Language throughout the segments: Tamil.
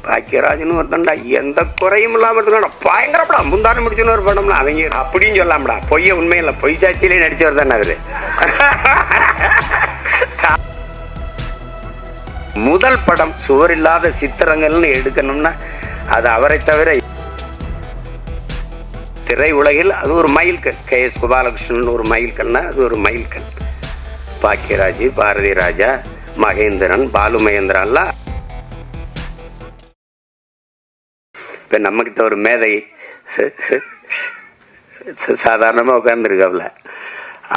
பாக்கியராஜன் ஒருத்தன்டா எந்த குறையும் இல்லாம இருந்தா பயங்கர படம் முந்தான முடிச்சுன்னு ஒரு படம்னா அவங்க அப்படின்னு சொல்லாமடா. பொய்ய உண்மையில பொய் சாட்சியிலே நடிச்சவர் தானே அவரு. முதல் படம் சுவர் இல்லாத சித்திரங்கள்னு எடுக்கணும்னா அது அவரை தவிர திரை உலகில் அது ஒரு மைல்கல். KS கோபாலகிருஷ்ணன் ஒரு மைல்கல்னா அது ஒரு மைல்கல். பாக்கியராஜ், பாரதி ராஜா, மகேந்திரன், பாலு மகேந்திரன்லாம் இப்போ நம்மக்கிட்ட ஒரு மேதை சாதாரணமாக உட்காந்துருக்காப்புல.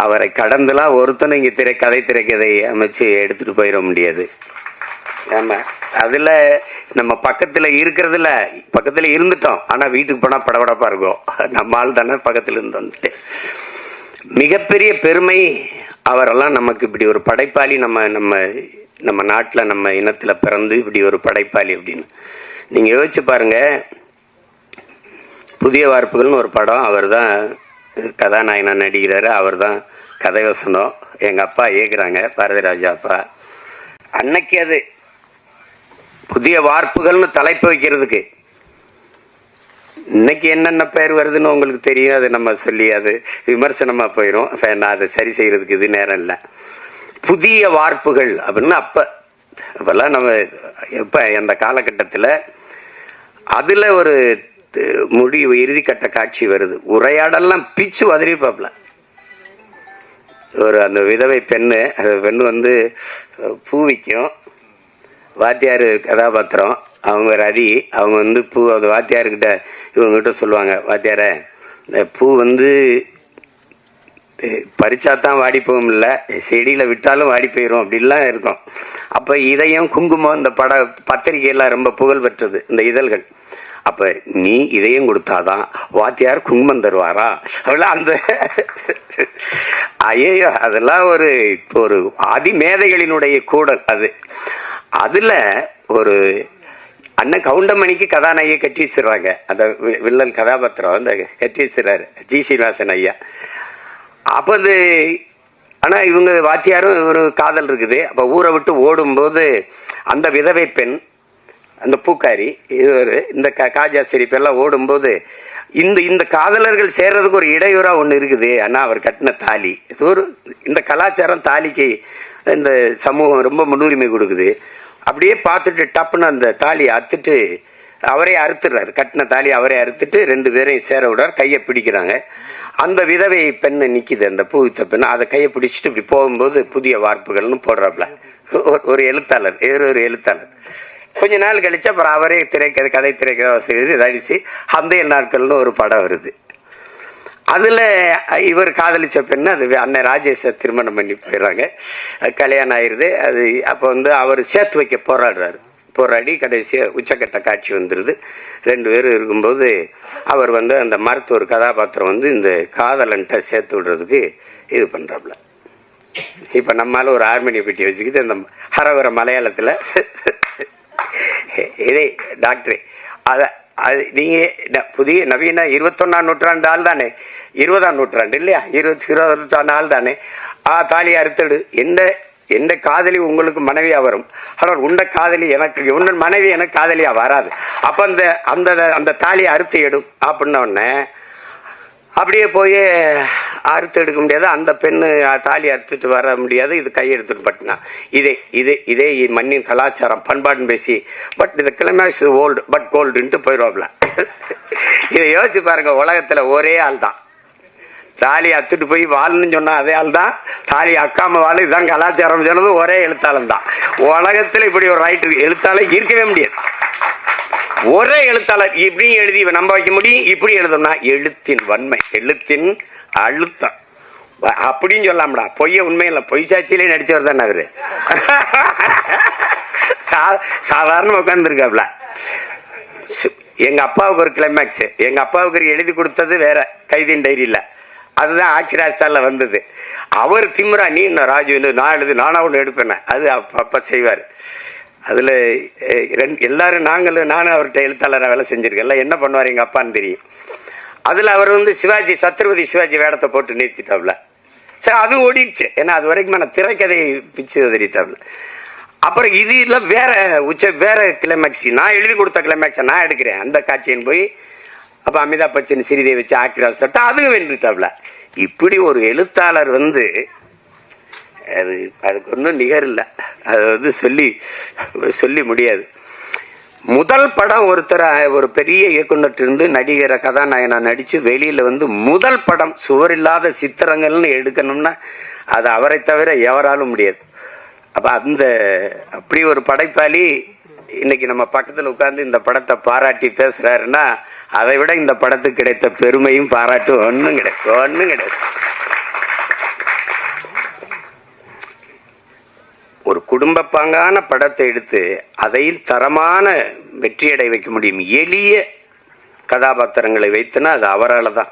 அவரை கடந்துலாம் ஒருத்தனும் இங்கே கதை திரைக்கதை அமைச்சு எடுத்துகிட்டு போயிட முடியாது. ஆமாம், அதில் நம்ம பக்கத்தில் இருக்கிறதுல பக்கத்தில் இருந்துட்டோம். ஆனால் வீட்டுக்கு போனால் படபடப்பாக இருக்கும். நம்ம ஆள் தானே பக்கத்தில் இருந்து வந்துட்டு. மிகப்பெரிய பெருமை அவரெல்லாம் நமக்கு இப்படி ஒரு படைப்பாளி நம்ம நம்ம நம்ம நாட்டில் நம்ம இனத்தில் பிறந்து இப்படி ஒரு படைப்பாளி அப்படின்னு நீங்கள் யோசிச்சு பாருங்க. புதிய வார்ப்புகள்னு ஒரு படம், அவர் தான் கதாநாயகனா நடிக்கிறாரு, அவர் தான் கதை வசனம். எங்கள் அப்பா ஏற்கிறாங்க, பாரதிராஜா அப்பா. அன்னைக்கு அது புதிய வார்ப்புகள்னு தலைப்பு வைக்கிறதுக்கு இன்னைக்கு என்னென்ன பேர் வருதுன்னு உங்களுக்கு தெரியும். அது நம்ம சொல்லி அது விமர்சனமாக போயிடும். நான் அதை சரி செய்யறதுக்கு இது நேரம் இல்லை. புதிய வார்ப்புகள் அப்படின்னு அப்பெல்லாம் நம்ம எப்போ அந்த காலகட்டத்தில் அதில் ஒரு முடிவு இறுதிக்கட்ட காட்சி வருது. உரையாடெல்லாம் பிச்சு உதறிப்பாப்ல. ஒரு அந்த விதவை பெண்ணு, அந்த பெண்ணு வந்து பூவிக்கும் வாத்தியார் கதாபாத்திரம், அவங்க ரதி, அவங்க வந்து பூ அந்த வாத்தியார்கிட்ட இவங்ககிட்ட சொல்லுவாங்க, வாத்தியார இந்த பூ வந்து பறிச்சாதான் வாடி போகும், இல்லை செடியில் விட்டாலும் வாடி போயிடும் அப்படின்லாம் இருக்கும். அப்போ இதயம் குங்குமம் இந்த பத்திரிகையெல்லாம் ரொம்ப புகழ் பெற்றது இந்த இதழ்கள். அப்ப நீ இதயம் கொடுத்தாதான் வாத்தியார் குங்குமம் தருவாரா அப்படிலாம் அந்த ஐயோ அதெல்லாம் ஒரு அதிமேதைகளினுடைய கூடல் அது. அதுல ஒரு அண்ணன் கவுண்டமணிக்கு கதாநாயகியை கட்டி வச்சிடுறாங்க. அந்த வில்லன் கதாபாத்திரம் அந்த கட்டி வச்சிடறாரு ஜி சீனிவாசன் ஐயா. அப்போ அது ஆனா இவங்க வாத்தியாரும் ஒரு காதல் இருக்குது. அப்ப ஊரை விட்டு ஓடும்போது அந்த விதவை பெண், அந்த பூக்காரி, இந்த காஜா ஷெரீப் எல்லாம் ஓடும்போது இந்த காதலர்கள் சேர்றதுக்கு ஒரு இடையூறா ஒன்று இருக்குது. ஆனால் அவர் கட்டின தாலி, இது ஒரு இந்த கலாச்சாரம் தாலிக்கு இந்த சமூகம் ரொம்ப முன்னுரிமை கொடுக்குது. அப்படியே பார்த்துட்டு டப்புன்னு அந்த தாலியை அறுத்துட்டு அவரே அறுத்துடுறாரு. கட்டின தாலி அவரே அறுத்துட்டு ரெண்டு பேரையும் சேர விடுறார். கையை பிடிக்கிறாங்க. அந்த விதவை பெண்ணை நிற்கிது, அந்த பூவித்த பெண்ணை. அதை கையை பிடிச்சிட்டு இப்படி போகும்போது புதிய வார்ப்புகள்னு போடுறாப்புல ஒரு எழுத்தாளர், ஒரு எழுத்தாளர். கொஞ்ச நாள் கழிச்சு அப்புறம் அவரே கதை திரைக்கதை அடிச்சு அந்த நாட்கள்னு ஒரு படம் வருது. அதுல இவர் காதலிச்ச பெண்ணு அது அண்ணன் ராஜேஷை திருமணம் பண்ணி போயிடுறாங்க. கல்யாணம் ஆயிடுது. அது அப்போ வந்து அவர் சேர்த்து வைக்க போராடி கடைசியா உச்சக்கட்ட காட்சி வந்துடுது. ரெண்டு பேரும் இருக்கும்போது அவர் வந்து அந்த மருத்துவர் கதாபாத்திரம் வந்து இந்த காதலன்ட்ட சேர்த்து விடுறதுக்கு இது பண்றாப்புல. இப்ப நம்மால ஒரு ஆர்மேனிய பெட்டி வச்சுக்கிட்டு அந்த ஹரவர மலையாளத்துல இதே டாக்டரே அது நீங்க புதிய நவீன 21ஆம் நூற்றாண்டு ஆள் தானே, 20ஆம் நூற்றாண்டு இல்லையா, 20ஆம் நூற்றாண்டு ஆள் தானே. தாலி அறுத்தடு எந்த காதலி உங்களுக்கு மனைவியா வரும், ஆனால் உண்ட காதலி எனக்கு உன்ன மனைவி எனக்கு காதலியா வராது. அப்ப அந்த தாலியை அறுத்து எடும் அப்படின்ன உடனே அப்படியே போய் அறுத்து எடுக்க முடியாது. அந்த பெண்ணு தாலி அறுத்துட்டு வர முடியாது. இது கையெடுத்துட்டு பட்டினா இதே மண்ணின் கலாச்சாரம் பண்பாடுன்னு பேசி பட் இந்த கிளைமேக்ஸ் ஓல்டு பட் கோல்டுன்ட்டு போயிடுவாப்ல. இதை யோசிச்சு பாருங்க. உலகத்துல ஒரே ஆள் தான் தாலி அத்துட்டு போய் வாழ்னு சொன்னா அதே ஆள் தான் தாலி அக்காம வாழ், இதுதான் கலாச்சாரம் சொன்னது ஒரே எழுத்தாளன் தான். உலகத்துல இப்படி ஒரு ரைட்டர் எழுத்தாளர் இருக்கவே முடியாது. ஒரே எழுத்தாளர் இப்படி எழுதி நம்ப வைக்க முடியும். இப்படி எழுதணும்னா எழுத்தின் வன்மை, எழுத்தின் அழுத்தம் அப்படின்னு சொல்லாமடா. பொய்ய உண்மையில பொய் சாட்சியிலே நடிச்சவர் தானே அவரு. சாதாரண உட்கார்ந்துருக்காப்ல. எங்க அப்பாவுக்கு ஒரு கிளைமேக்ஸ், எங்க அப்பாவுக்கு எழுதி கொடுத்தது வேற, கைதின் டைரியில. அதுதான் ஆட்சிராஜ்தான்ல வந்தது. அவர் திமுறா நீ ராஜு நான் எழுது நானா ஒன்று எடுப்பேன். அது அப்ப செய்வார். அதுல எல்லாரும் நானும் அவர்கிட்ட எழுத்தாளராக வேலை செஞ்சிருக்கேன். என்ன பண்ணுவார் எங்க அப்பான்னு தெரியும். அதுல அவர் வந்து சிவாஜி சத்ரபதி சிவாஜி வேடத்தை போட்டு நிறுத்திட்டாப்ல. சரி, அதுவும் ஓடிடுச்சு. ஏன்னா அது வரைக்கும் நான் திரைக்கதையை பிச்சு உதறிட்டாப்ல. அப்புறம் இதுல வேற கிளைமேக்ஸ், நான் எழுதி கொடுத்த கிளைமேக்ஸை நான் எடுக்கிறேன். அந்த காட்சியின் போய் அப்ப அமிதாப் பச்சன் ஸ்ரீதேவி வச்சு ஆக்டிராஸ் தட்டா அதுவும் வென்றுட்டாப்ல. இப்படி ஒரு எழுத்தாளர் அதுக்கு ஒன்றும் நிகர் இல்லை. அது சொல்லி முடியாது. முதல் படம் ஒரு பெரிய இயக்குனர் இருந்து நடிகரை கதாநாயகனா நடிச்சு வெளியில முதல் படம் சுவரில்லாத சித்திரங்கள்னு எடுக்கணும்னா அது அவரை தவிர எவராலும் முடியாது. அப்ப அப்படி ஒரு படைப்பாளி இன்னைக்கு நம்ம பக்கத்துல உட்கார்ந்து இந்த படத்தை பாராட்டி பேசுறாருன்னா அதை விட இந்த படத்துக்கு கிடைத்த பெருமையும் பாராட்டும் ஒன்னும் கிடையாது. ஒரு குடும்ப பாங்கான படத்தை எடுத்து அதையும் தரமான வெற்றியடை வைக்க முடியும். எளிய கதாபாத்திரங்களை வைத்துனா அது அவரால் தான்.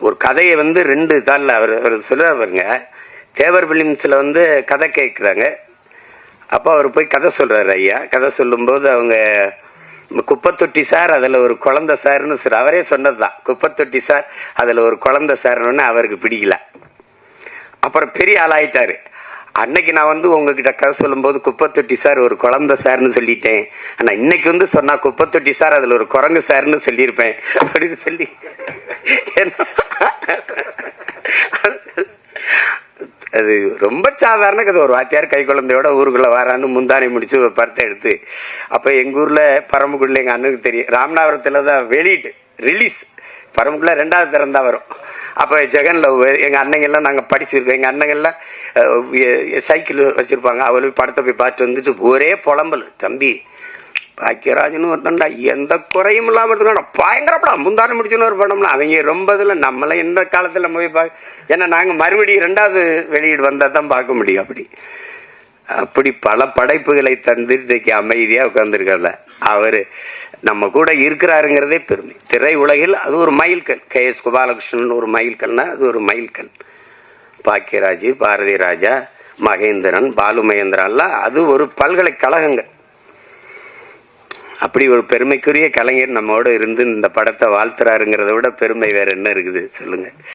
ஒரு கதையை 2 தாள்ல அவர் சொல்லுவாருங்க. தேவர் பிலிம்ஸ்ல கதை கேட்குறாங்க. அப்போ அவர் போய் கதை சொல்றாரு. ஐயா கதை சொல்லும்போது அவங்க குப்பத்தொட்டி சார் அதுல ஒரு குழந்தை சார்னு அவரே சொன்னதுதான். குப்பத்தொட்டி சார் அதுல ஒரு குழந்தை சார்னு அவருக்கு பிடிக்கல. அப்புறம் பெரிய ஆளாயிட்டாரு. அன்னைக்கு நான் உங்ககிட்ட கதை சொல்லும் போது குப்பத்தொட்டி சார் ஒரு குழந்தை சார்னு சொல்லிட்டேன். ஆனா இன்னைக்கு சொன்னா குப்பத்தொட்டி சார் அதுல ஒரு குரங்கு சார்னு சொல்லியிருப்பேன் அப்படின்னு சொல்லி அது ரொம்ப சாதாரண கதை. ஒரு வாத்தியார் கை குழந்தையோட ஊருக்குள்ள வரான்னு முந்தானை முடிச்சு ஒரு படத்தை எடுத்து, அப்ப எங்க ஊர்ல பரமக்குடில எங்க அண்ணனுக்கு தெரியும், ராமநாதபுரத்துலதான் வெளியிட்டு ரிலீஸ், பரமக்குடில 2வது தரம் தான் வரும். அப்ப ஜெகன்ல எங்க அண்ணங்க எல்லாம் நாங்க படிச்சிருக்கோம். எங்க அண்ணங்க எல்லாம் சைக்கிள் வச்சிருப்பாங்க. அவளுக்கு படத்தை போய் பார்த்து வந்துட்டு ஒரே புலம்பல், தம்பி பாக்கியராஜன் ஒருத்தண்டா எந்த குறையும் இல்லாம இருந்தா பயங்கர படம், முந்தான முடிச்சுன்னு ஒரு படம்னா அவங்க ரொம்ப இதுல நம்மள எந்த காலத்துல போய் ஏன்னா நாங்க மறுபடியும் 2வது வெளியீடு வந்தா தான் பார்க்க முடியும். அப்படி பல படைப்புகளை தந்து இன்னைக்கு அமைதியா உட்கார்ந்துருக்கல. அவரு நம்ம கூட இருக்கிறாருங்கிறதே பெருமை. திரை உலகில் அது ஒரு மைல்கல். KS கோபாலகிருஷ்ணன் ஒரு மைல்கல்னா அது ஒரு மைல்கல். பாக்கியராஜ், பாரதி ராஜா, மகேந்திரன், பாலு மகேந்திரன்லாம் அது ஒரு பல்கலைக்கழகங்கள். அப்படி ஒரு பெருமைக்குரிய கலைஞர் நம்மோட இருந்து இந்த படத்தை வாழ்த்துறாருங்கிறத விட பெருமை வேற என்ன இருக்குது சொல்லுங்க.